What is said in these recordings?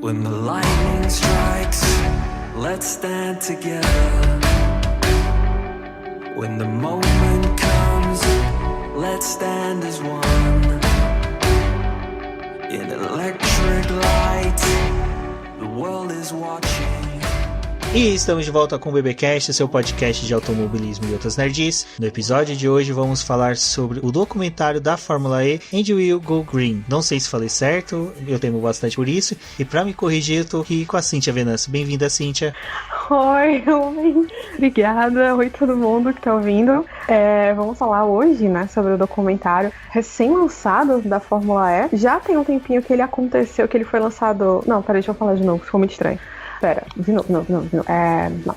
When the lightning strikes, let's stand together. When the moment comes, let's stand as one. In electric light, the world is watching. E estamos de volta com o BBcast, seu podcast de automobilismo e outras nerds. No episódio de hoje vamos falar sobre o documentário da Fórmula E, And Will Go Green. Não sei se falei certo, eu temo bastante por isso. E para me corrigir, eu tô aqui com a Cíntia Venâncio. Bem-vinda, Cíntia. Oi, obrigada. Oi, todo mundo que tá ouvindo. Vamos falar hoje, né, sobre o documentário recém-lançado da Fórmula E. Já tem um tempinho que ele aconteceu, que ele foi lançado... Não, peraí, deixa eu falar de novo, ficou muito estranho. Pera, de novo.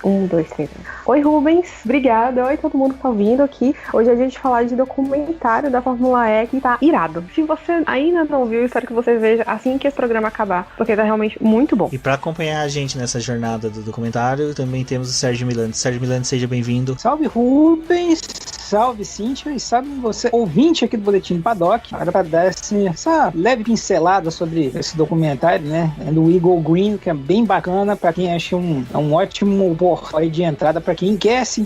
1, 2, 3. Oi, Rubens, obrigada. Oi, todo mundo que tá ouvindo aqui. Hoje a gente falar de documentário da Fórmula E que tá irado. Se você ainda não viu, espero que você veja assim que esse programa acabar, porque tá realmente muito bom. E pra acompanhar a gente nessa jornada do documentário, também temos o Sérgio Milani. Sérgio Milani, seja bem-vindo. Salve, Rubens! Salve, Cíntia, e sabe você, ouvinte aqui do Boletim Paddock, agora para dar essa leve pincelada sobre esse documentário, né, do Eagle Green, que é bem bacana para quem acha um ótimo portal de entrada para quem quer se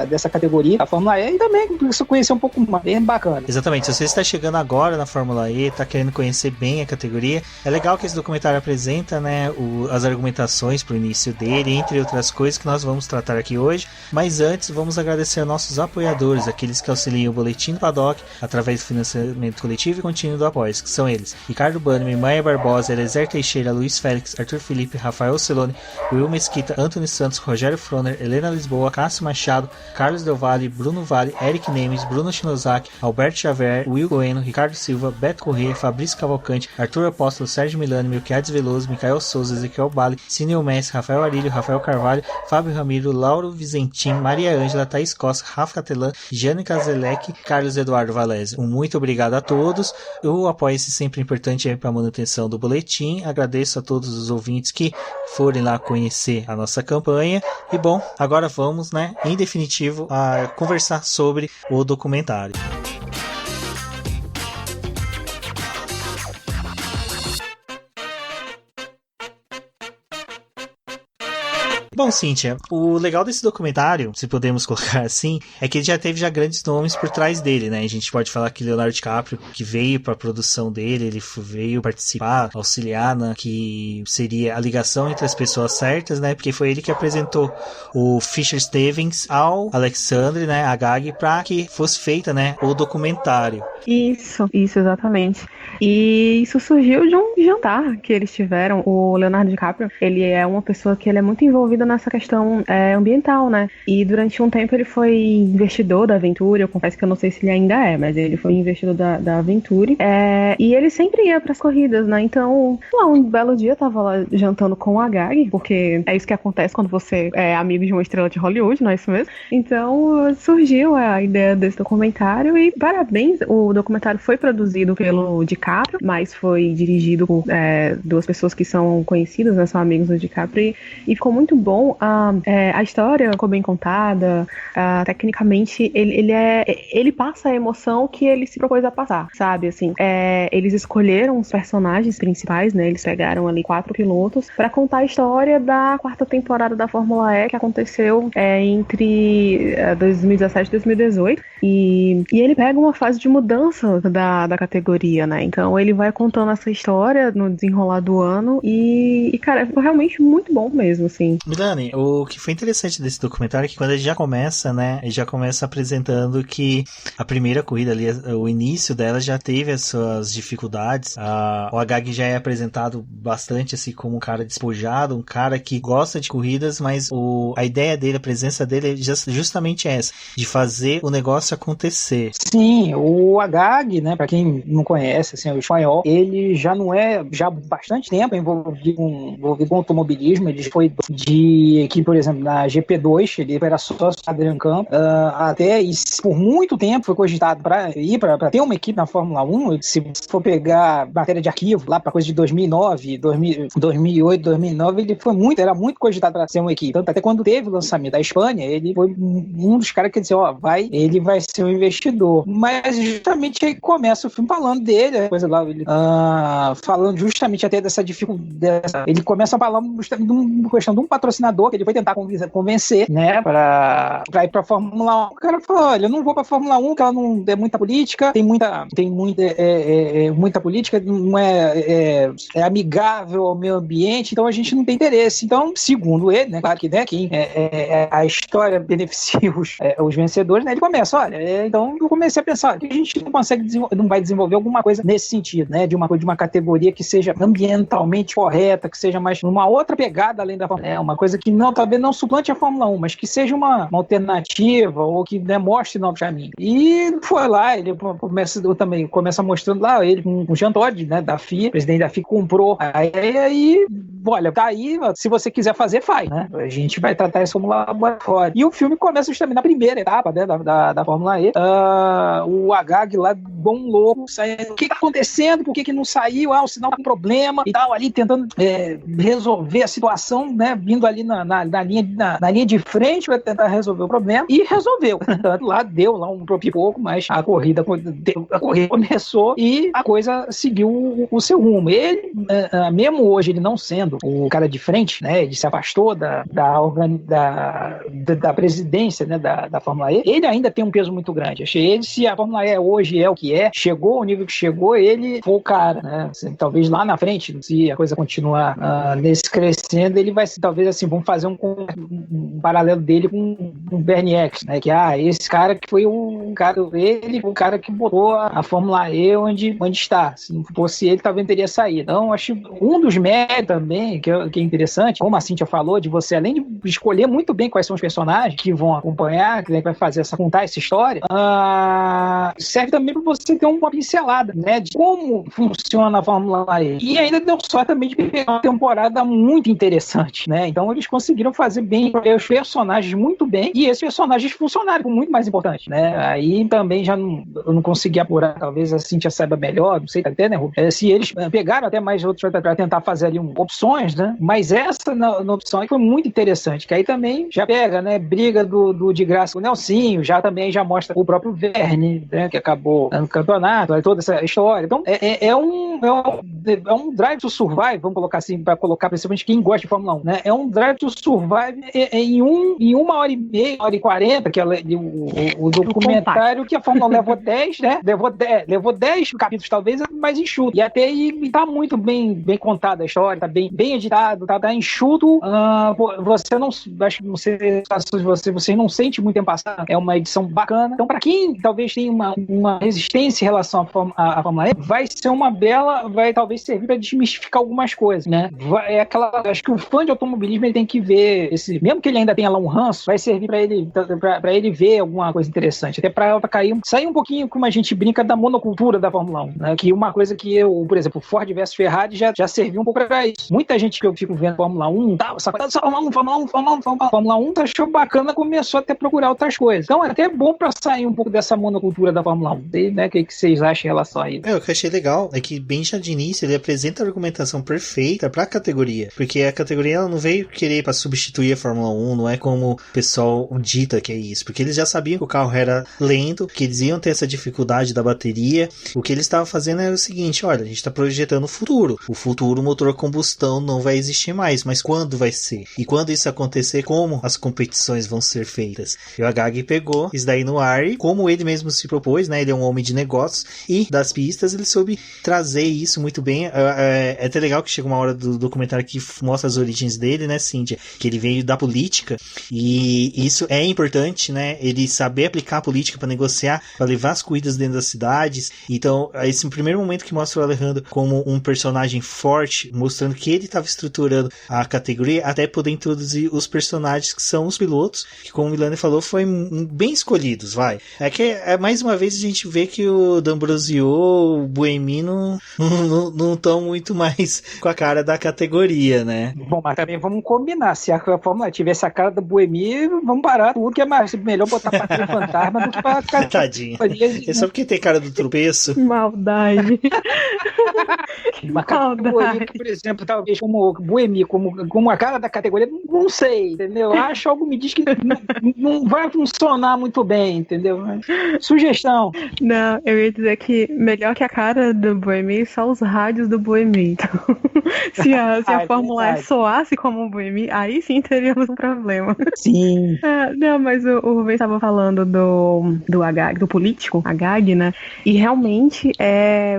dessa categoria, a Fórmula E, e também precisa conhecer um pouco mais, bem bacana. Exatamente, se você está chegando agora na Fórmula E, está querendo conhecer bem a categoria, é legal que esse documentário apresenta, né, as argumentações para o início dele, entre outras coisas que nós vamos tratar aqui hoje, mas antes vamos agradecer a nossos apoiadores, aqueles que auxiliam o Boletim Paddock através do financiamento coletivo e contínuo do Apoies, que são eles: Ricardo Bannerman, Maia Barbosa, Eliezer Teixeira, Luiz Félix, Arthur Felipe, Rafael Celone, Will Mesquita, Antônio Santos, Rogério Froner, Helena Lisboa, Cássio Machado, Carlos Del Valle, Bruno Vale, Eric Nemes, Bruno Shinozaki, Alberto Xavier, Will Coeno, Ricardo Silva, Beto Corrêa, Fabrício Cavalcante, Arthur Apóstolo, Sérgio Milani, Melquiades Veloso, Micael Souza, Ezequiel Bale, Cineu Messi, Rafael Arilho, Rafael Carvalho, Fábio Ramiro, Lauro Vizentim, Maria Ângela, Thaís Costa, Rafa Catelan, Jane Kazelec, Carlos Eduardo Valese. Muito obrigado a todos. O apoio-se sempre importante para a manutenção do boletim. Agradeço a todos os ouvintes que forem lá conhecer a nossa campanha. E bom, agora vamos, né, em definitivo, a conversar sobre o documentário. Bom, Cíntia, o legal desse documentário, se podemos colocar assim, é que ele já teve grandes nomes por trás dele, né? A gente pode falar que Leonardo DiCaprio, que veio para a produção dele, ele veio participar, auxiliar na que seria a ligação entre as pessoas certas, né? Porque foi ele que apresentou o Fisher Stevens ao Alexandre, né, Agag, para que fosse feita, né, o documentário. Isso, exatamente. E isso surgiu de um jantar que eles tiveram. O Leonardo DiCaprio, ele é uma pessoa que ele é muito envolvida nessa questão ambiental, né? E durante um tempo ele foi investidor da Venturi. Eu confesso que eu não sei se ele ainda é, mas ele foi investidor da Venturi. E ele sempre ia pras corridas, né? Então, lá, um belo dia eu tava lá jantando com o Agag, porque é isso que acontece quando você é amigo de uma estrela de Hollywood, não é isso mesmo? Então surgiu a ideia desse documentário e parabéns, o documentário foi produzido pelo DiCaprio, mas foi dirigido por duas pessoas que são conhecidas, né? São amigos do DiCaprio, e ficou muito bom. A história ficou bem contada, tecnicamente ele passa a emoção que ele se propôs a passar, sabe, assim, eles escolheram os personagens principais, né, eles pegaram ali 4 pilotos pra contar a história da 4ª temporada da Fórmula E, que aconteceu entre 2017 e 2018, e ele pega uma fase de mudança da categoria, né, então ele vai contando essa história no desenrolar do ano, e cara, ficou realmente muito bom mesmo, assim. Milani, o que foi interessante desse documentário é que quando ele já começa, né, ele já começa apresentando que a primeira corrida ali, o início dela já teve as suas dificuldades. O Agag já é apresentado bastante assim como um cara despojado, um cara que gosta de corridas, mas a ideia dele, a presença dele é justamente essa, de fazer o negócio acontecer. Sim, o Agag, né, pra quem não conhece, assim, o espanhol, ele já não é, já há bastante tempo envolvido com automobilismo. Ele foi de e que, por exemplo, na GP2 ele era sócio do Adrian Campos, até e por muito tempo foi cogitado para ir para ter uma equipe na Fórmula 1. Se for pegar matéria de arquivo lá para coisa de 2009, 2008, 2009, ele era muito cogitado para ser uma equipe. Tanto até quando teve o lançamento da Espanha, ele foi um dos caras que disse, ele vai ser um investidor. Mas justamente aí começa o filme falando dele, coisa lá, ele, falando justamente até dessa dificuldade. Ele começa a falar justamente de uma questão de um patrocinador que ele foi tentar convencer, né, para ir para Fórmula 1. O cara falou, olha, eu não vou para Fórmula 1, que ela não é muita política, tem muita política, não é amigável ao meio ambiente, então a gente não tem interesse. Então, segundo ele, né, claro que, né, quem a história beneficia os vencedores, né, ele começa, olha, então eu comecei a pensar que a gente não vai desenvolver alguma coisa nesse sentido, né, de uma categoria que seja ambientalmente correta, que seja mais uma outra pegada além da Fórmula 1, uma coisa que talvez não suplante a Fórmula 1, mas que seja uma alternativa ou que demonstre novos caminhos. E foi lá, ele começa mostrando lá, ele com o Jean Todt, né, da FIA, o presidente da FIA comprou aí, olha, tá aí, se você quiser fazer, faz, né, a gente vai tratar isso como laboratório. E o filme começa justamente na primeira etapa, né, da Fórmula E, o Agag lá, bom louco, saindo, o que tá acontecendo, por que não saiu, o sinal tá com problema, e tal, ali tentando resolver a situação, né, vindo ali na linha de frente para tentar resolver o problema, e resolveu. Tanto lá, deu lá um pouco, mas a corrida começou e a coisa seguiu o seu rumo. Ele, mesmo hoje, ele não sendo o cara de frente, né, ele se afastou da presidência, né, da Fórmula E, ele ainda tem um peso muito grande. Achei ele, se a Fórmula E hoje é o que é, chegou ao nível que chegou, ele foi o cara, né, assim, talvez lá na frente, se a coisa continuar nesse crescendo, ele vai ser, talvez assim, vamos fazer um paralelo dele com o Bernie Eccleston, né, que esse cara que foi o cara que botou a Fórmula E onde está. Se não fosse ele, talvez teria saído. Então, acho um dos méritos também, que é interessante, como a Cíntia falou, de você, além de escolher muito bem quais são os personagens que vão acompanhar, que vai contar essa história, serve também para você ter uma pincelada, né, de como funciona a Fórmula E. E ainda deu sorte também de pegar uma temporada muito interessante, né? Então, eles conseguiram fazer bem os personagens muito bem, e esses personagens funcionaram muito mais importante, né? Aí também eu não consegui apurar, talvez a Cíntia saiba melhor, não sei até, né, Rubens? Se eles pegaram até mais outros para tentar fazer ali opções, né? Mas essa na opção aí foi muito interessante, que aí também já pega, né, briga do de graça com o Nelsinho, já mostra o próprio Verne, né, que acabou no campeonato, toda essa história. Então, é um drive to survive, vamos colocar assim, para colocar principalmente quem gosta de Fórmula 1, né? É um drive to survive em 1h30, 1h40, que é o documentário que a Fórmula 1 levou 10, né? Levou 10 capítulos, talvez, mais enxuto. E até aí tá muito bem contada a história, tá bem editado, tá enxuto. Você não, acho que não sei se você não sente muito tempo passar, é uma edição bacana. Então, para quem talvez tenha uma resistência em relação à Fórmula E, vai ser vai talvez servir para desmistificar algumas coisas, né? Acho que o fã de automobilismo ele tem que ver mesmo que ele ainda tenha lá um ranço, vai servir para ele ver alguma coisa interessante, até para sair um pouquinho, como a gente brinca, da monocultura da Fórmula 1, né? Que uma coisa que por exemplo, Ford versus Ferrari já serviu um pouco para isso. Muita gente que eu fico vendo Fórmula 1, Fórmula 1 achou bacana, começou até a procurar outras coisas. Então é até bom para sair um pouco dessa monocultura da Fórmula 1. E, né, o que vocês acham em relação a isso? O que eu achei legal é que bem já de início ele apresenta a argumentação perfeita para a categoria, porque a categoria ela não veio querer para substituir a Fórmula 1, não é como o pessoal dita que é isso, porque eles já sabiam que o carro era lento, que eles iam ter essa dificuldade da bateria. O que eles estavam fazendo era o seguinte: olha, a gente está projetando o futuro, o motor a combustão não vai existir mais, mas quando vai ser? E quando isso acontecer, como as competições vão ser feitas? E o Agag pegou isso daí no ar, e como ele mesmo se propôs, né, ele é um homem de negócios, e das pistas ele soube trazer isso muito bem. É até legal que chega uma hora do documentário que mostra as origens dele, né, Cíntia, que ele veio da política, e isso é importante, né, ele saber aplicar a política para negociar, para levar as corridas dentro das cidades. Então, esse primeiro momento que mostra o Alejandro como um personagem forte, mostrando que ele estava estruturando a categoria até poder introduzir os personagens que são os pilotos, que, como o Milani falou, foi bem escolhidos, vai. Mais uma vez a gente vê que que o D'Ambrosio, o Buemi não estão muito mais com a cara da categoria, né? Bom, mas também vamos combinar. Se a Fórmula tivesse a cara do Buemi, vamos parar tudo, que é melhor botar Patrulha Fantasma do que pra Tadinho. É só porque tem cara do tropeço. Maldade. Uma cara do Buemi, por exemplo, talvez como Buemi, como a cara da categoria, não sei, entendeu? Acho algo me diz que não vai funcionar muito bem, entendeu? Sugestão. Não, eu ia dizer que melhor que a cara do Buemi, só os rádios do Buemi. Então, se a Fórmula E soasse como um Buemi, aí sim teríamos um problema. Sim. Não, mas o Rubens estava falando do Agag, do político, Agag, né? E realmente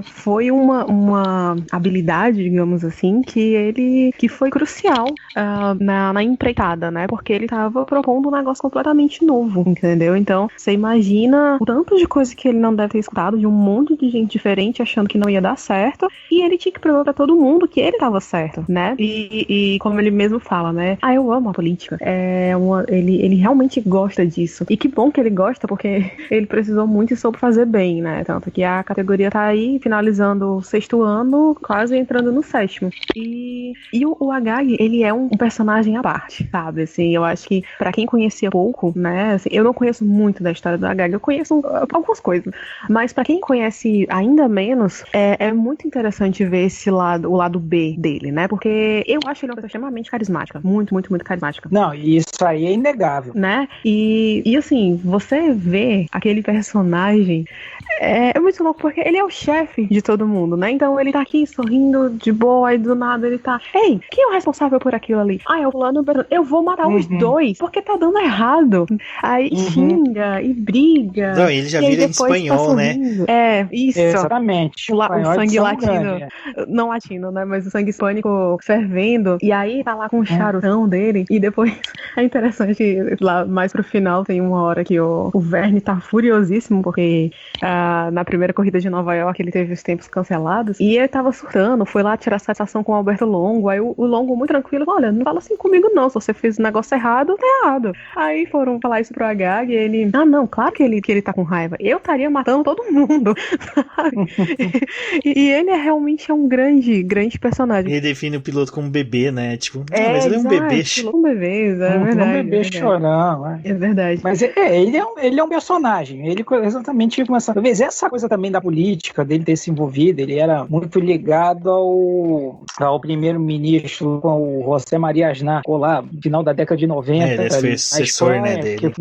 foi uma habilidade, digamos assim, que foi crucial na empreitada, né? Porque ele estava propondo um negócio completamente novo, entendeu? Então, você imagina o tanto de coisa que ele não deve ter escutado, de um monte de gente diferente achando que não ia dar certo, e ele tinha que provar pra todo mundo que ele estava certo, né? E como ele mesmo fala, né? Eu amo a política. Ele realmente gosta disso. E que bom que ele gosta, porque ele precisou muito e soube fazer bem, né? Tanto que a categoria tá aí, finalizando o 6º ano, quase entrando no 7º. E o Agag, ele é um personagem à parte, sabe? Assim, eu acho que pra quem conhecia pouco, né? Assim, eu não conheço muito da história do Agag, eu conheço algumas coisas. Mas pra quem conhece ainda menos, é muito interessante ver o lado B dele, né? Porque eu acho ele uma pessoa extremamente carismática. Muito, muito, muito carismática. Não, isso aí é inegável. Né? E assim, você vê aquele personagem é muito louco, porque ele é o chefe de todo mundo, né? Então ele tá aqui sorrindo de boa e do nada ele tá: ei, quem é o responsável por aquilo ali? É o fulano, eu vou matar os dois, porque tá dando errado. Aí xinga e briga. Não, ele já vira em espanhol, tá né? Isso. Exatamente. O sangue latino. Não latino, né? Mas o sangue hispânico fervendo. E aí tá lá com o charutão dele. E depois é interessante, lá mais pro final tem uma hora que o Verne tá furiosíssimo, porque na primeira corrida de Nova York ele teve os tempos cancelados. E ele tava surtando, foi lá tirar satisfação com o Alberto Longo. Aí o Longo, muito tranquilo, olha, não fala assim comigo não. Se você fez o negócio errado, tá errado. Aí foram falar isso pro Agag e ele: não, claro que ele tá com raiva. Eu estaria matando todo mundo. e ele realmente um grande, grande personagem. Ele define o piloto como bebê, né? Tipo, mas ele é um bebê. Um bebê, é verdade. Um bebê chorando. É verdade. Mas ele é um personagem. Ele exatamente começa. Talvez essa coisa também da política, dele ter se envolvido, ele era muito ligado ao primeiro-ministro, com o José Maria Aznar, lá no final da década de 90. Ele foi assessor, né, dele.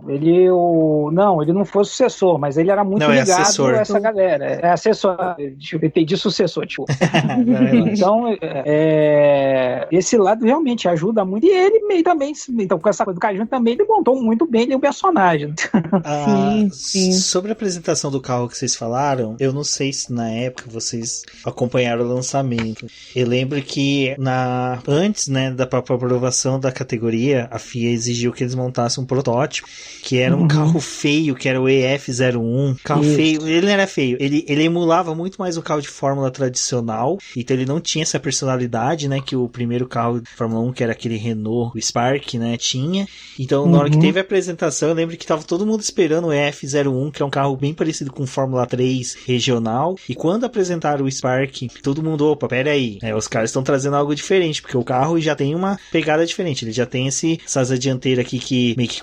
Ele não foi sucessor, mas ele era muito ligado a essa galera. É assessor. Eu entendi sucessor, tipo. Então, esse lado realmente ajuda muito. E ele meio também, então, com essa coisa do Cajun também, ele montou muito bem ele, o personagem. Sim. Sobre a apresentação do carro que vocês falaram, eu não sei se na época vocês acompanharam o lançamento. Eu lembro que antes, né, da própria aprovação da categoria, a FIA exigiu que eles montassem um protótipo, que era um carro feio, que era o EF01. Carro feio, ele não era feio, ele emulava muito mais o carro de Fórmula tradicional, então ele não tinha essa personalidade, né, que o primeiro carro de Fórmula 1, que era aquele Renault, o Spark, né, tinha. Então, na hora que teve a apresentação, eu lembro que tava todo mundo esperando o EF01, que é um carro bem parecido com o Fórmula 3 regional, e quando apresentaram o Spark, todo mundo, opa, pera aí, os caras estão trazendo algo diferente, porque o carro já tem uma pegada diferente, ele já tem essa asa dianteira aqui que meio que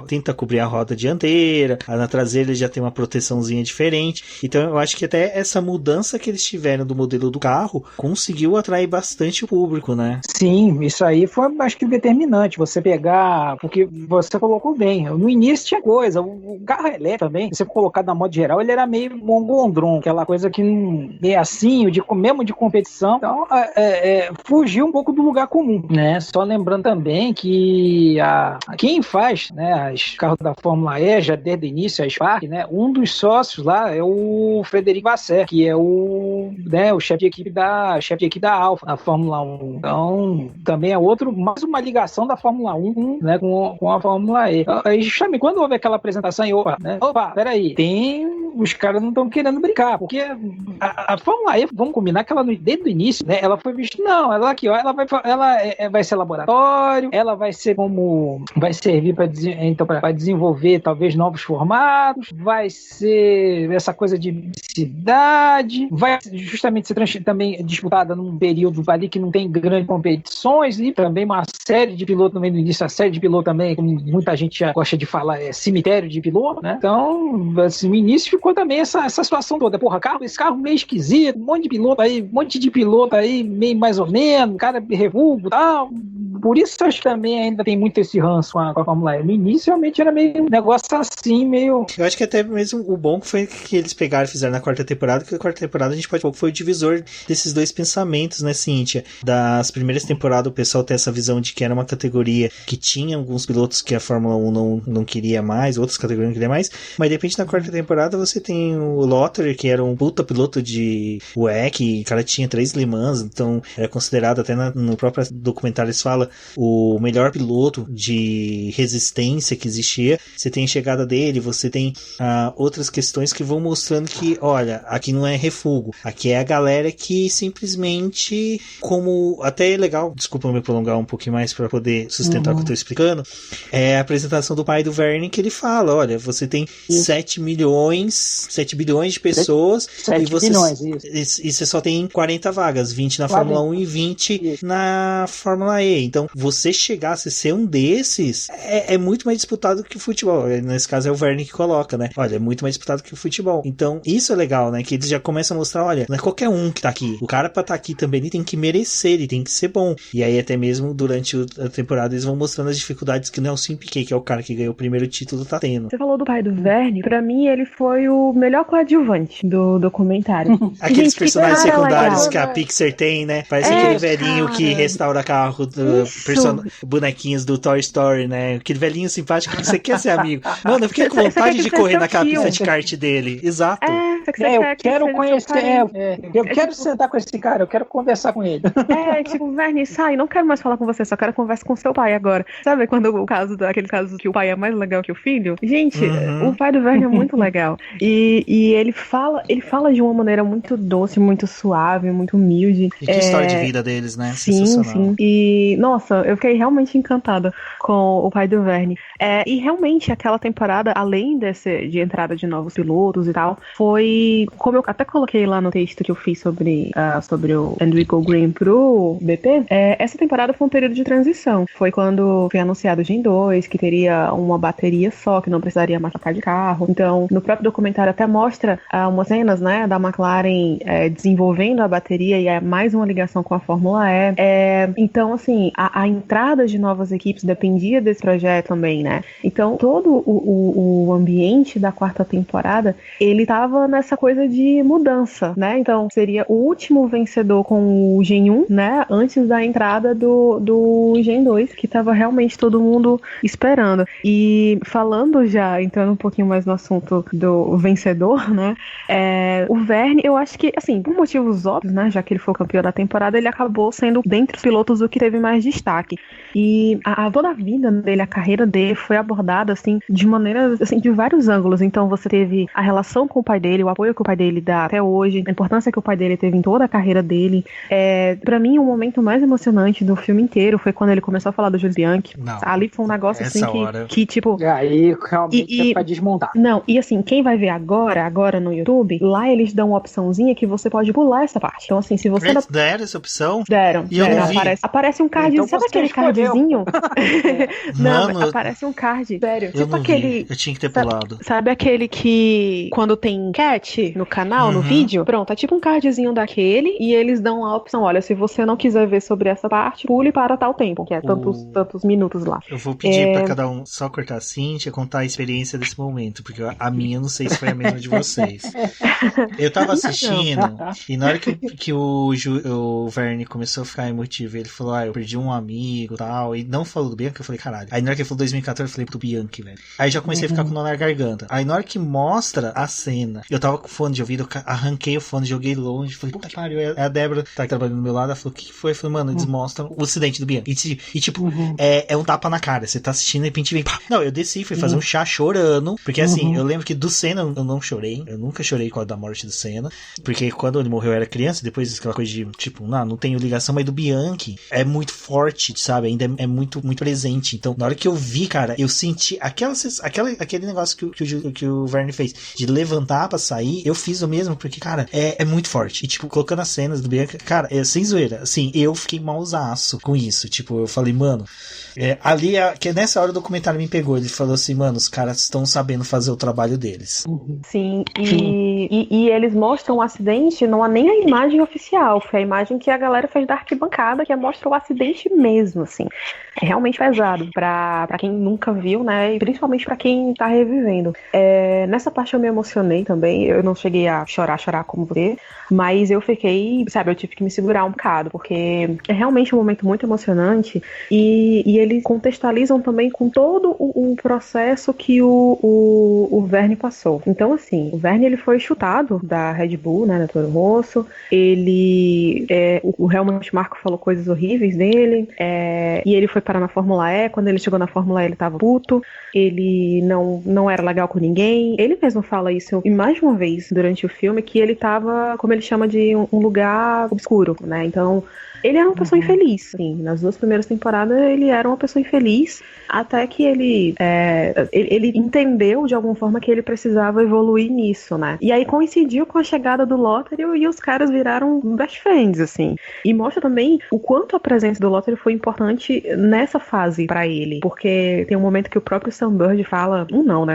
tenta cobrir a roda dianteira, na traseira ele já tem uma proteçãozinha diferente, então eu acho que até essa mudança que eles tiveram do modelo do carro conseguiu atrair bastante o público, né? Sim, isso aí foi, acho que, determinante, você pegar, porque você colocou bem, no início tinha coisa, o carro elétrico também, você colocar na modo geral, ele era meio mongondron, aquela coisa que meio assim, mesmo de competição, então fugiu um pouco do lugar comum, né? Só lembrando também que quem faz, né, os carros da Fórmula E, já desde o início, a Spark, né, um dos sócios lá é o Frederic Vasseur, que é o chefe de equipe da Alfa, na Fórmula 1. Então, também é mais uma ligação da Fórmula 1, né, com a Fórmula E. Aí, justamente, quando houve aquela apresentação, peraí, tem os caras não estão querendo brincar, porque a Fórmula E, vamos combinar que ela desde o início, né, ela foi vista, não, ela aqui, ó, ela vai ser laboratório, ela vai ser vai servir para desenvolver talvez novos formatos, vai ser essa coisa de cidade, vai justamente ser também disputada num período ali que não tem grandes competições, e também uma série de pilotos no meio do início, a série de piloto também, como muita gente já gosta de falar, é cemitério de piloto, né? Então, assim, no início ficou também essa situação toda. Porra, esse carro meio esquisito, um monte de piloto aí, meio mais ou menos, cara revulgo e tal. Por isso acho que também ainda tem muito esse ranço com a Fórmula E. No início realmente era meio um negócio assim, meio... Eu acho que até mesmo o bom foi que eles pegaram e fizeram na quarta temporada, que a quarta temporada a gente pode falar que foi o divisor desses dois pensamentos, né, Cíntia? Das primeiras temporadas o pessoal tem essa visão de que era uma categoria que tinha alguns pilotos que a Fórmula 1 não queria mais, outras categorias não queria mais, mas de repente na quarta temporada você tem o Lotterer, que era um puta piloto de WEC, o cara tinha 3 Le Mans, então era considerado até no próprio documentário eles falam o melhor piloto de resistência que existia. Você tem a chegada dele, você tem outras questões que vão mostrando que, olha, aqui não é refúgio, aqui é a galera que simplesmente, como até é legal, desculpa me prolongar um pouquinho mais para poder sustentar o que eu tô explicando, é a apresentação do pai do Verne, que ele fala, olha, você tem 7 bilhões de pessoas 7 e você, bilhões, e você só tem 40 vagas, 20 na Fórmula 1 e 20 na Fórmula E. Então, você chegar a ser um desses é muito mais disputado que o futebol. Nesse caso é o Verne que coloca, né? Olha, é muito mais disputado que o futebol. Então, isso é legal, né? Que eles já começam a mostrar, olha, não é qualquer um que tá aqui. O cara pra tá aqui também, ele tem que merecer, ele tem que ser bom. E aí, até mesmo durante a temporada, eles vão mostrando as dificuldades que o Nelson Piquet, que é o cara que ganhou o primeiro título, tá tendo. Você falou do pai do Verne, pra mim ele foi o melhor coadjuvante do documentário. Aqueles personagens secundários legal. que a Pixar tem, né? Parece aquele velhinho que restaura carro, bonequinhos do Toy Story, né? Aquele velhinho simpático que você quer ser amigo. Mano, eu fiquei com vontade de correr na pista de kart dele. Exato. Eu quero conhecer, eu quero sentar com esse cara, eu quero conversar com ele. Tipo, Verne, sai, não quero mais falar com você, só quero conversar com seu pai agora. Sabe quando aquele caso que o pai é mais legal que o filho? Gente, o pai do Verne é muito legal. E ele fala de uma maneira muito doce, muito suave, muito humilde. E que história de vida deles, né? Sim, sim. E, nossa, eu fiquei realmente encantada com o pai do Verne. E realmente aquela temporada, além de entrada de novos pilotos e tal, foi, como eu até coloquei lá no texto que eu fiz sobre o And We Go Green pro BP, essa temporada foi um período de transição. Foi quando foi anunciado o Gen 2, que teria uma bateria só, que não precisaria mais trocar de carro. Então, no próprio documentário até mostra umas cenas, né, da McLaren desenvolvendo a bateria, e é mais uma ligação com a Fórmula E. Então, assim, a entrada de novas equipes dependia desse projeto também, né? Então, todo o ambiente da quarta temporada, ele tava nessa coisa de mudança, né? Então, seria o último vencedor com o Gen 1, né? Antes da entrada do Gen 2, que tava realmente todo mundo esperando. E falando já, entrando um pouquinho mais no assunto do vencedor, né? O Verne, eu acho que, assim, por motivos óbvios, né? Já que ele foi o campeão da temporada, ele acabou sendo, dentre os pilotos, o que teve mais destaque. E toda a vida dele, a carreira dele foi abordada, assim, de maneiras, assim, de vários ângulos. Então, você teve a relação com o pai dele, o apoio que o pai dele dá até hoje, a importância que o pai dele teve em toda a carreira dele. Pra mim, o momento mais emocionante do filme inteiro foi quando ele começou a falar do Jules Bianchi. Não, ali foi um negócio, assim, que tipo... Aí, realmente, é pra desmontar. Não, e assim, quem vai ver agora no YouTube, lá eles dão uma opçãozinha que você pode pular essa parte. Então, assim, se você... Eles deram essa opção? Deram. E eu não vi. Aparece um cardzinho. Então, sabe aquele cardzinho? Não, Mano, aparece um card. Sério. Eu Tipo não aquele... vi. Eu tinha que ter pulado. Sabe aquele que quando tem enquete no canal, no vídeo? Pronto, é tipo um cardzinho daquele e eles dão a opção, olha, se você não quiser ver sobre essa parte, pule para tal tempo, que é tantos minutos lá. Eu vou pedir pra cada um só cortar a Cíntia, contar a experiência desse momento, porque a minha eu não sei se foi a mesma de vocês. Eu tava assistindo e na hora que o Verne começou a ficar emotivo, ele falou, eu perdi um amigo e tal, e não falou do Bianchi, eu falei, caralho. Aí na hora que ele falou 2014, eu falei, do Bianchi, velho. Aí já comecei a ficar com o nó na garganta. Aí na hora que mostra a cena, eu tava tava com fone de ouvido, eu arranquei o fone, joguei longe, falei, puta que pariu. A Débora tá trabalhando do meu lado, ela falou, o que foi? Eu falei, mano, eles mostram o acidente do Bianchi. E tipo, é um tapa na cara, você tá assistindo e de repente vem, pá. Não, eu desci, fui fazer um chá chorando, porque assim, eu lembro que do Senna eu não chorei, eu nunca chorei com a da morte do Senna, porque quando ele morreu eu era criança, depois aquela coisa de, tipo, não tenho ligação, mas do Bianchi é muito forte, sabe, ainda é muito, muito presente. Então, na hora que eu vi, cara, eu senti aquele negócio que o Verne fez, de levantar pra sair, eu fiz o mesmo, porque, cara, é muito forte. E, tipo, colocando as cenas do Bianchi, cara, sem zoeira, assim, eu fiquei mausaço com isso. Tipo, eu falei, mano, ali, que nessa hora o documentário me pegou, ele falou assim, mano, os caras estão sabendo fazer o trabalho deles. Sim, e eles mostram o acidente, não há nem a imagem oficial, foi a imagem que a galera fez da arquibancada, que mostra o acidente mesmo, assim. É realmente pesado pra quem nunca viu, né, e principalmente pra quem tá revivendo. Nessa parte eu me emocionei também, eu não cheguei a chorar como você, mas eu fiquei, sabe, eu tive que me segurar um bocado, porque é realmente um momento muito emocionante, e eles contextualizam também com todo o processo que o Verne passou. Então, assim, o Verne, ele foi chutado da Red Bull, né, da Toro Rosso, o Helmut Marko falou coisas horríveis dele, e ele foi parar na Fórmula E, quando ele chegou na Fórmula E ele tava puto, ele não era legal com ninguém, ele mesmo fala isso e mais de uma vez durante o filme, que ele tava, como ele chama de um lugar obscuro, né, então ele era uma pessoa infeliz, sim. Nas 2 primeiras temporadas ele era uma pessoa infeliz, até que ele entendeu de alguma forma que ele precisava evoluir nisso, né? E aí coincidiu com a chegada do Lothario e os caras viraram best friends, assim. E mostra também o quanto a presença do Lothario foi importante nessa fase pra ele, porque tem um momento que o próprio Sam Bird fala,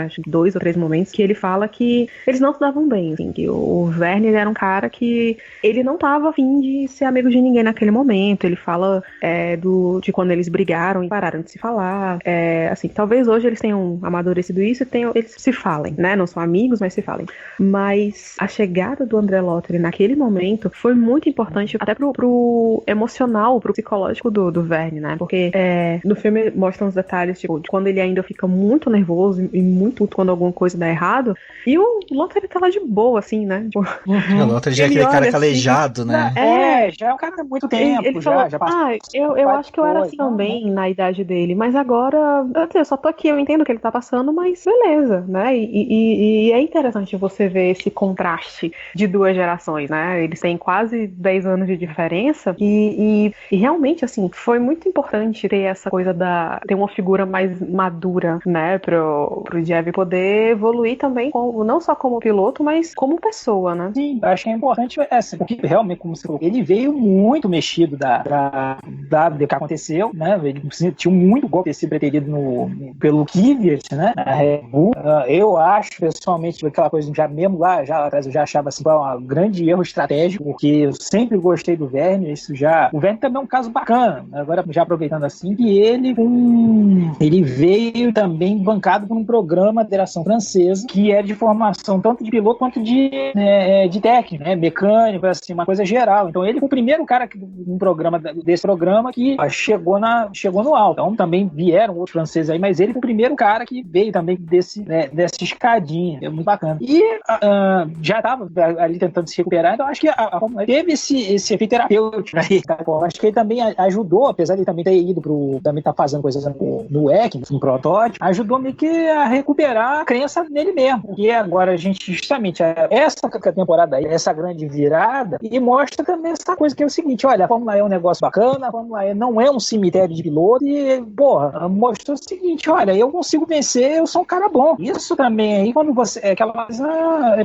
acho que 2 ou 3 momentos, que ele fala que eles não se davam bem, assim, que o Verne era um cara que ele não tava afim de ser amigo de ninguém naquele momento. Ele fala de quando eles brigaram e pararam de se falar. Assim, talvez hoje eles tenham amadurecido isso e eles se falem, né? Não são amigos, mas se falem. Mas a chegada do André Lothario naquele momento foi muito importante até pro emocional, pro psicológico do Verne, né? Porque no filme mostram os detalhes, tipo, de quando ele ainda fica muito nervoso e muito puto quando alguma coisa dá errado. E o Lothario tá lá de boa, assim, né? Tipo, O Lothario já é aquele cara calejado, assim, né? Já é um cara há muito tempo. Ele falou, já passou. Eu acho que eu era assim também na idade dele, mas agora eu só tô aqui, eu entendo o que ele tá passando, mas beleza, né? E é interessante você ver esse contraste de 2 gerações, né? Eles têm quase 10 anos de diferença e realmente, assim, foi muito importante ter essa coisa ter uma figura mais madura, né? Pro Jeff poder evoluir também, não só como piloto, mas como pessoa, né? Sim, eu acho que é importante porque realmente, como você falou, ele veio muito mexido do que aconteceu, né? Ele tinha muito golpe sido preterido pelo Kvyat, né? Na Red Bull. Eu acho, pessoalmente, aquela coisa já mesmo lá atrás, eu já achava assim, um grande erro estratégico, porque eu sempre gostei do Verne, o Verne também é um caso bacana, agora já aproveitando assim, que ele veio também bancado por um programa de direção francesa, que é de formação tanto de piloto quanto de técnico, né? Mecânico, assim, uma coisa geral. Então ele foi o primeiro cara desse programa que chegou no alto. Então também vieram outros franceses aí, mas ele foi o primeiro cara que veio também dessa escadinha. É muito bacana. E já estava ali tentando se recuperar, então acho que a Fórmula E teve esse efeito terapêutico aí. Tá? Acho que ele também ajudou, apesar de ele também ter ido também tá fazendo coisas no WEC, no protótipo, ajudou meio que a recuperar a crença nele mesmo. E agora a gente, justamente, essa temporada aí, essa grande virada, e mostra também essa coisa que é o seguinte, olha, a Fórmula E é um negócio bacana, a Fórmula E não é um cemitério de piloto e, mostrou o seguinte, olha, eu consigo vencer, eu sou um cara bom. Isso também aí, quando você, aquela coisa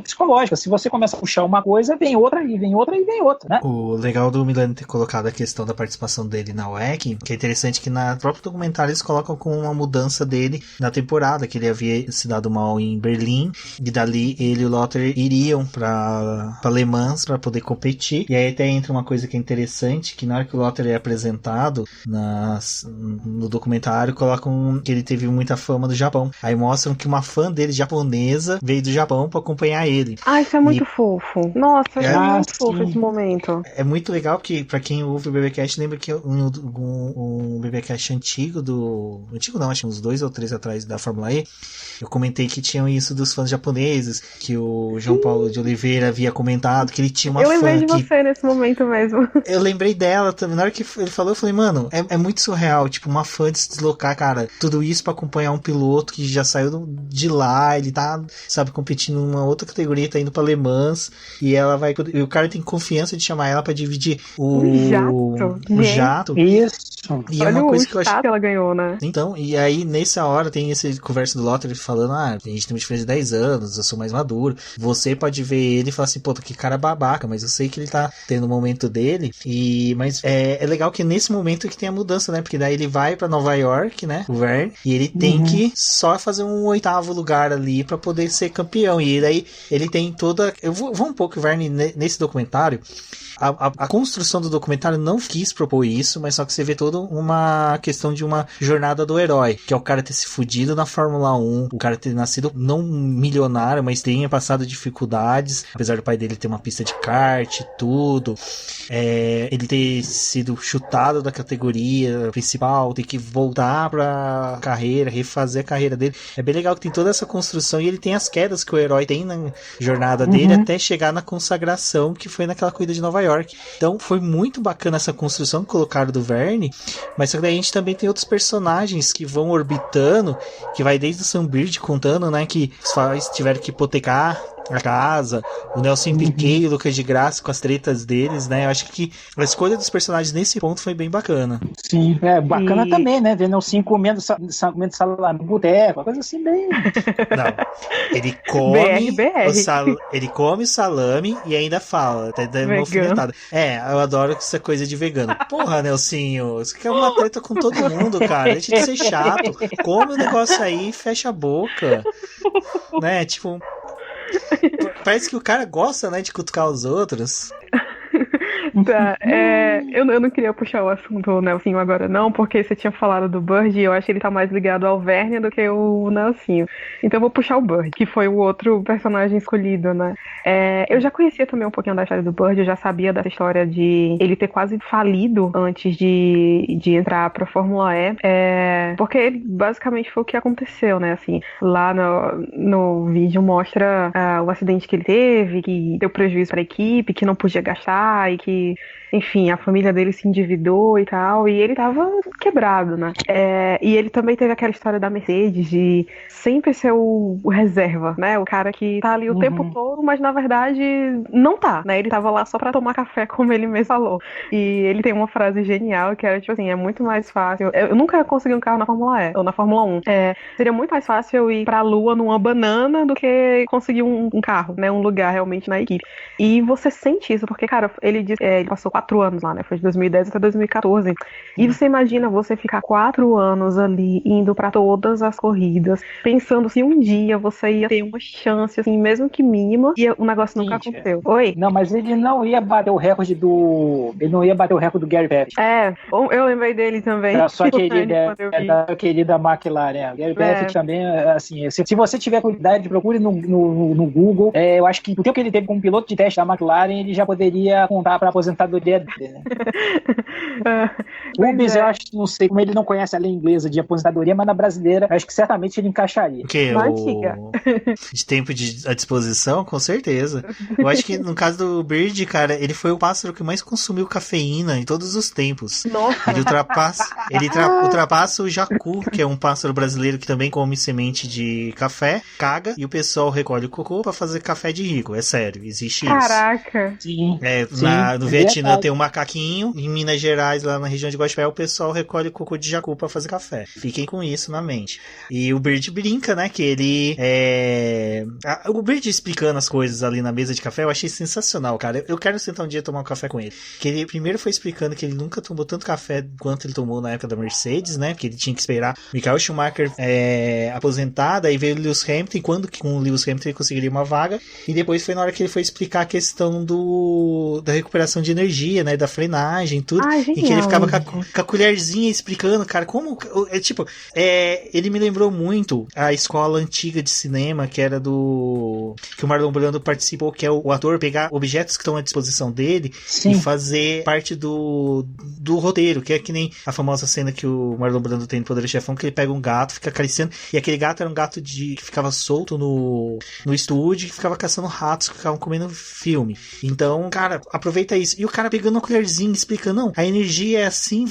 psicológica, se você começa a puxar uma coisa, vem outra, e vem outra, e vem outra, né? O legal do Milani ter colocado a questão da participação dele na WEC, que é interessante que na próprio documentário eles colocam com uma mudança dele na temporada, que ele havia se dado mal em Berlim, e dali ele e o Lothario iriam pra Le Mans pra poder competir, e aí até entra uma coisa que é interessante, que na hora que o Lothario é apresentado no documentário, colocam que ele teve muita fama do Japão. Aí mostram que uma fã dele, japonesa, veio do Japão pra acompanhar ele. Isso é muito fofo. Nossa, é muito fofo esse momento. É muito legal que, pra quem ouve o BBcast, lembra que um BBcast antigo antigo não, acho que uns 2 ou 3 atrás da Fórmula E, eu comentei que tinham isso dos fãs japoneses, que o João Paulo de Oliveira havia comentado, que ele tinha uma Eu lembrei fã de você nesse momento mesmo. Eu lembrei dela também. Na hora que ele falou, eu falei, mano, é muito surreal. Tipo, uma fã de se deslocar, cara. Tudo isso pra acompanhar um piloto que já saiu de lá. Ele tá, sabe, competindo numa outra categoria, tá indo pra Le Mans. E ela vai. E o cara tem confiança de chamar ela pra dividir o jato. Isso. E Olha é uma coisa que eu acho. Que ela ganhou, né? Então, e aí nessa hora tem essa conversa do Lotter falando, a gente tem uma diferença de 10 anos, eu sou mais maduro. Você pode ver ele e falar assim, pô, que cara babaca, mas eu sei que ele tá tendo o momento dele. Mas é legal que nesse momento que tem a mudança, né? Porque daí ele vai pra Nova York, né? O Verne, e ele tem que só fazer um 8º lugar ali pra poder ser campeão. E daí ele tem toda. Eu vou um pouco, o Verne, nesse documentário. A construção do documentário não quis propor isso, mas só que você vê toda uma questão de uma jornada do herói, que é o cara ter se fudido na Fórmula 1, o cara ter nascido não milionário, mas tenha passado dificuldades, apesar do pai dele ter uma pista de kart, tudo, ele ter sido chutado da categoria principal, ter que voltar pra carreira, refazer a carreira dele. É bem legal que tem toda essa construção e ele tem as quedas que o herói tem na jornada dele até chegar na consagração que foi naquela corrida de Nova York. Então foi muito bacana essa construção que colocaram do Verne, mas só que daí a gente também tem outros personagens que vão orbitando, que vai desde o Sam Bird contando, né, que os pais tiveram que hipotecar a casa, o Nelson Piquet e o Lucas de Graça com as tretas deles, né? Eu acho que a escolha dos personagens nesse ponto foi bem bacana. Sim, bacana também, né? Ver Nelson comendo salame no boteco, uma coisa assim bem... Não, ele come ele come salame e ainda fala, até dá uma alfinetada. Eu adoro essa coisa de vegano. Porra, Nelsinho, você quer uma treta com todo mundo, cara, deixa de ser chato, come o negócio aí e fecha a boca, né? Tipo, parece que o cara gosta, né, de cutucar os outros. Tá, eu não queria puxar o assunto Nelsinho agora não, porque você tinha falado do Bird e eu acho que ele tá mais ligado ao Verne do que o Nelsinho. Então eu vou puxar o Bird, que foi o outro personagem escolhido, né? Eu já conhecia também um pouquinho da história do Bird, eu já sabia dessa história de ele ter quase falido antes de entrar pra Fórmula E, porque ele, basicamente foi o que aconteceu, né? Assim, lá no vídeo mostra o acidente que ele teve, que deu prejuízo pra equipe, que não podia gastar e que, enfim, a família dele se endividou e tal, e ele tava quebrado, né? E ele também teve aquela história da Mercedes de sempre ser o reserva, né? O cara que tá ali o tempo todo, mas na verdade não tá, né? Ele tava lá só pra tomar café, como ele mesmo falou. E ele tem uma frase genial que era tipo assim, é muito mais fácil. Eu nunca consegui um carro na Fórmula E, ou na Fórmula 1. Seria muito mais fácil eu ir pra Lua numa banana do que conseguir um carro, né? Um lugar realmente na equipe. E você sente isso, porque, cara, ele passou 4 anos lá, né? Foi de 2010 até 2014. E você imagina você ficar 4 anos ali, indo pra todas as corridas, pensando se um dia você ia ter uma chance, assim, mesmo que mínima, e o negócio nunca aconteceu. Oi? Não, mas ele não ia bater o recorde do... Ele não ia bater o recorde do Gary Peck. Eu lembrei dele também. Era só da querida McLaren. O Gary Peck também, assim, se você tiver cuidado, procure no Google, eu acho que o tempo que ele teve como piloto de teste da McLaren, ele já poderia contar pra aposentadoria dele, né? O Rubens, eu acho que não sei como ele não conhece a lei inglesa de aposentadoria, mas na brasileira, eu acho que certamente ele encaixaria. Que de tempo à disposição, com certeza. Eu acho que no caso do Bird, cara, ele foi o pássaro que mais consumiu cafeína em todos os tempos. Nossa. Ele ultrapassa o jacu, que é um pássaro brasileiro que também come semente de café, caga, e o pessoal recolhe o cocô pra fazer café de rico. É sério, existe isso. Caraca. Sim. No Vietnã tem um macaquinho, em Minas Gerais, lá na região de Guaxupé, o pessoal recolhe cocô de jacu pra fazer café. Fiquem com isso na mente. E o Bird brinca, né, que ele o Bird explicando as coisas ali na mesa de café, eu achei sensacional, cara. Eu quero sentar um dia e tomar um café com ele. Que ele primeiro foi explicando que ele nunca tomou tanto café quanto ele tomou na época da Mercedes, né, porque ele tinha que esperar Michael Schumacher aposentar, aí veio o Lewis Hamilton, e quando com o Lewis Hamilton ele conseguiria uma vaga, e depois foi na hora que ele foi explicar a questão da recuperação de energia, né, da frenagem, tudo, e que ele ficava com a com a colherzinha explicando, cara, como... ele me lembrou muito a escola antiga de cinema, que era que o Marlon Brando participou, que é o ator pegar objetos que estão à disposição dele e fazer parte do roteiro, que é que nem a famosa cena que o Marlon Brando tem no Poderoso Chefão, que ele pega um gato, fica acariciando, e aquele gato era um gato que ficava solto no estúdio, que ficava caçando ratos que ficavam comendo filme. Então, cara, aproveita isso. E o cara pegando a colherzinha, explicando, não, a energia é assim,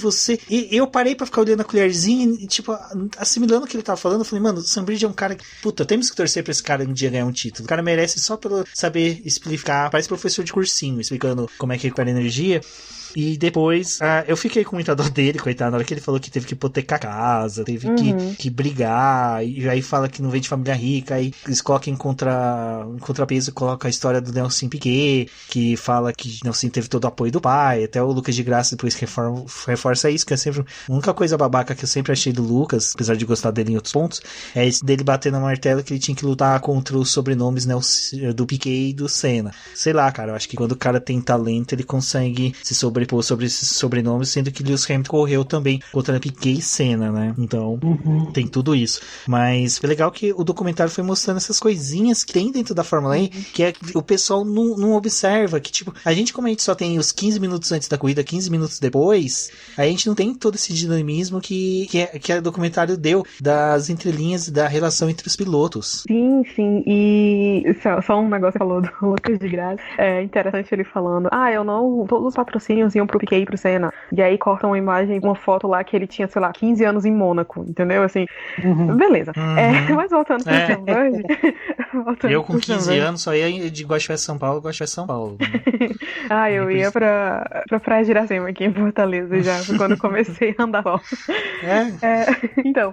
E eu parei pra ficar olhando a colherzinha e, tipo, assimilando o que ele tava falando, eu falei, mano, o Sam Bridge é um cara que, puta, temos que torcer pra esse cara um dia ganhar um título. O cara merece só pelo saber explicar, parece professor de cursinho, explicando como é que recupera energia. E depois, eu fiquei com muita dor dele, coitado, na hora que ele falou que teve que hipotecar a casa, teve que brigar, e aí fala que não vem de família rica, aí eles colocam em contrapeso, coloca a história do Nelson Piquet, que fala que Nelson teve todo o apoio do pai, até o Lucas de Graça depois que reforça isso, que é sempre a única coisa babaca que eu sempre achei do Lucas, apesar de gostar dele em outros pontos, é esse dele bater na martela que ele tinha que lutar contra os sobrenomes do Piquet e do Senna. Sei lá, cara, eu acho que quando o cara tem talento, ele consegue se sobrepor sobre esses sobrenomes, sendo que Lewis Hamilton correu também contra Piquet e Senna, né? Então, tem tudo isso. Mas é legal que o documentário foi mostrando essas coisinhas que tem dentro da Fórmula E, que é que o pessoal não observa, que tipo, como a gente só tem os 15 minutos antes da corrida, 15 minutos depois, a gente não tem todo esse dinamismo que o documentário deu das entrelinhas da relação entre os pilotos. Sim, e só um negócio que falou do Lucas de Graça, é interessante ele falando, todos os patrocínios iam pro Piquet e pro Senna, e aí cortam uma imagem, uma foto lá que ele tinha, sei lá, 15 anos em Mônaco, entendeu? Assim, beleza. Mas voltando pro Sam Bird, eu com 15 anos só ia de Guaxupé São Paulo, São Paulo. Né? Eu ia pra Praia de Iracema aqui em Fortaleza já, quando comecei a andar só. Então,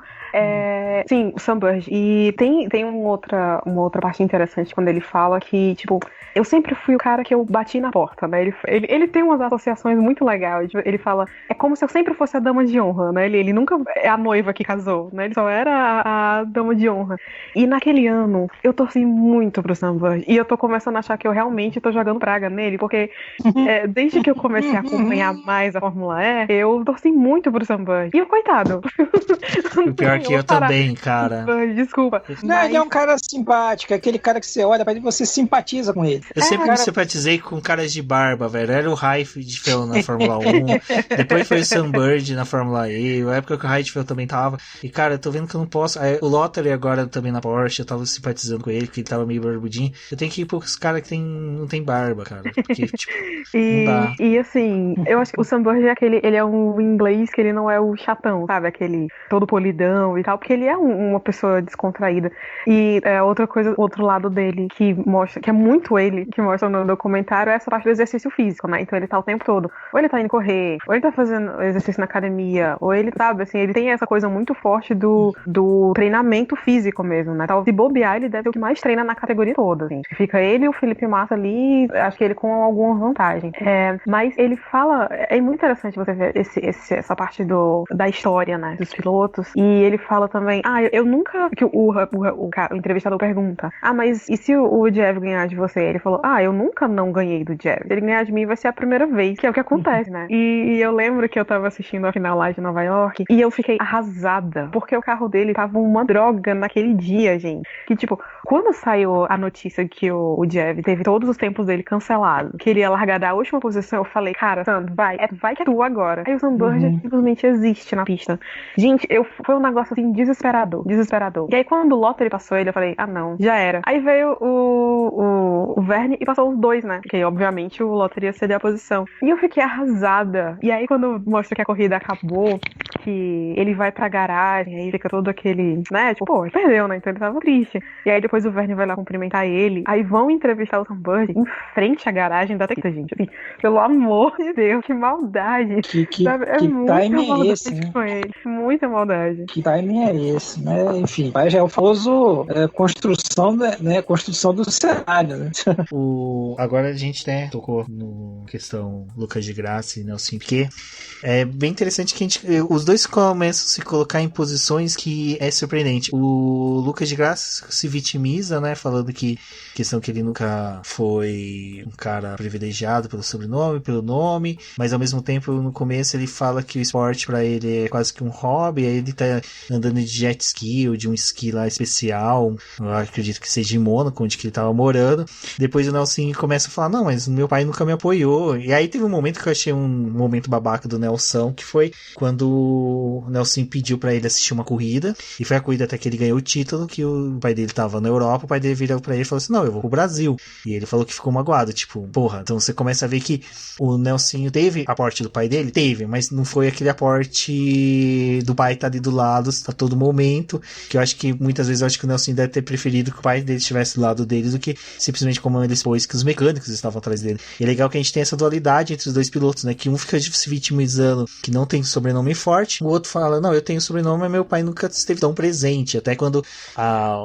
sim, o Sam Bird. E tem uma outra parte interessante quando ele fala que, tipo, eu sempre fui o cara que eu bati na porta, né? Ele tem umas associações muito legais. Ele fala, é como se eu sempre fosse a dama de honra, né? Ele nunca é a noiva que casou, né? Ele só era a dama de honra. E naquele ano, eu torci muito pro Sam Bird. E eu tô começando a achar que eu realmente tô jogando praga nele, porque desde que eu comecei a acompanhar mais a Fórmula E, eu torci muito pro Sam Bird. E o coitado. O pior que eu também, cara. Desculpa. Não, ele é um cara simpático, é aquele cara que você olha pra ele e você simpatiza com ele. Eu sempre me simpatizei com caras de barba, velho. Era o Heidfeld na Fórmula 1, depois foi o Sam Bird na Fórmula E, na época que o Heidfeld também tava. E, cara, eu tô vendo que eu não posso. O Lottery agora também na Porsche, eu tava simpatizando com ele, porque ele tava meio barbudinho. Eu tenho que ir pros caras que não tem barba, cara. Porque, tipo, não dá. E assim, eu acho que o Sam Bird ele é um inglês que ele não é o chatão, sabe? Aquele todo polidão e tal, porque ele é uma pessoa descontraída. E outra coisa, outro lado dele que mostra, que é muito ele, que mostra no documentário, é essa parte do exercício físico, né? Então ele tá o tempo todo, ou ele tá indo correr, ou ele tá fazendo exercício na academia, ou ele, sabe, assim, ele tem essa coisa muito forte do treinamento físico mesmo, né? Então, se bobear, ele deve ser o que mais treina na categoria toda, assim. Fica ele e o Felipe Massa ali, acho que ele com alguma vantagem. Mas ele fala, é muito interessante você ver essa parte da história, né, dos pilotos, e ele fala também, eu nunca, que o entrevistador pergunta, mas e se o Jeff ganhar de você? Ele falou, eu nunca não ganhei do Jeff. Se ele ganhar de mim, vai ser a primeira vez, que é o que acontece, né? E eu lembro que eu tava assistindo a final lá de Nova York, e eu fiquei arrasada, porque o carro dele tava uma droga naquele dia, gente. Que, tipo, quando saiu a notícia que o Jeff teve todos os tempos dele cancelados, que ele ia largar da última posição, eu falei, cara, Sam, vai que é tu agora. Aí o Sam Bird simplesmente existe na pista. Gente, foi um negócio assim, desesperador. E aí quando o Lottery passou ele, eu falei, não, já era. Aí veio o Verne e passou os dois, né? Porque, obviamente, o Lottery ia ceder a posição. E eu fiquei arrasada. E aí, quando mostra que a corrida acabou, que ele vai pra garagem, aí fica todo aquele, né? Tipo, ele perdeu, né? Então ele tava triste. E aí, depois o Verne vai lá cumprimentar ele. Aí vão entrevistar o Sam Bird em frente à garagem da Tecta, gente. Assim, pelo amor de Deus, que maldade. Que timing é esse, né? Com ele. Muita maldade. Que timing é esse, né? Enfim, mas é o famoso construção do cenário, né? Agora a gente, né, tocou no questão Lucas de Graça e Nelson Piquet. É bem interessante que os dois dois começam a se colocar em posições que é surpreendente. O Lucas de Graça se vitimiza, né, falando que questão que ele nunca foi um cara privilegiado pelo sobrenome, pelo nome, mas ao mesmo tempo no começo ele fala que o esporte pra ele é quase que um hobby, aí ele tá andando de jet ski ou de um esqui lá especial, eu acredito que seja em Mônaco, onde que ele tava morando. Depois o Nelson começa a falar, não, mas meu pai nunca me apoiou. E aí teve um momento que eu achei um momento babaca do Nelson, que foi quando o Nelson pediu pra ele assistir uma corrida, e foi a corrida até que ele ganhou o título, que o pai dele tava na Europa, o pai dele virou pra ele e falou assim, não, eu vou pro Brasil. E ele falou que ficou magoado, tipo, porra, então você começa a ver que o Nelson teve aporte do pai dele? Teve, mas não foi aquele aporte do pai estar ali do lado a todo momento, que eu acho que muitas vezes eu acho que o Nelson deve ter preferido que o pai dele estivesse do lado dele do que simplesmente como ele expôs que os mecânicos estavam atrás dele. E é legal que a gente tem essa dualidade entre os dois pilotos, né, que um fica se vitimizando que não tem sobrenome forte, o outro fala, não, eu tenho sobrenome, mas meu pai nunca esteve tão presente, até quando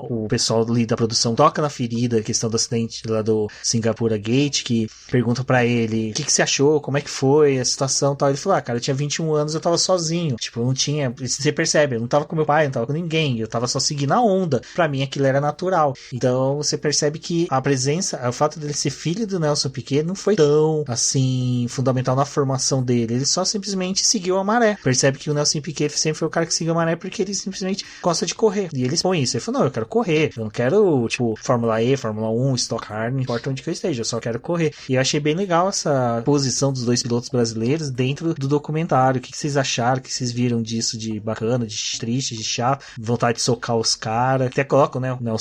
o pessoal ali da produção toca na ferida, a questão do acidente lá do Singapura Gate, que pergunta pra ele, o que você achou, como é que foi a situação e tal, ele falou, cara, eu tinha 21 anos, eu tava sozinho, tipo, eu não tinha, você percebe, eu não tava com meu pai, eu não tava com ninguém, eu tava só seguindo a onda, pra mim aquilo era natural. Então você percebe que a presença, o fato dele ser filho do Nelson Piquet não foi tão, assim, fundamental na formação dele, ele só simplesmente seguiu a maré. Percebe que o Nelson Piquet sempre foi o cara que seguiu a maré porque ele simplesmente gosta de correr, e ele expõe isso, ele falou, não, eu quero correr, eu não quero, tipo, Fórmula E, Fórmula 1, Stock Car, não importa onde que eu esteja, eu só quero correr. E eu achei bem legal essa posição dos dois pilotos brasileiros dentro do documentário. O que vocês acharam? O que vocês viram disso de bacana, de triste, de chato, vontade de socar os caras? Até colocam, né, o Nelson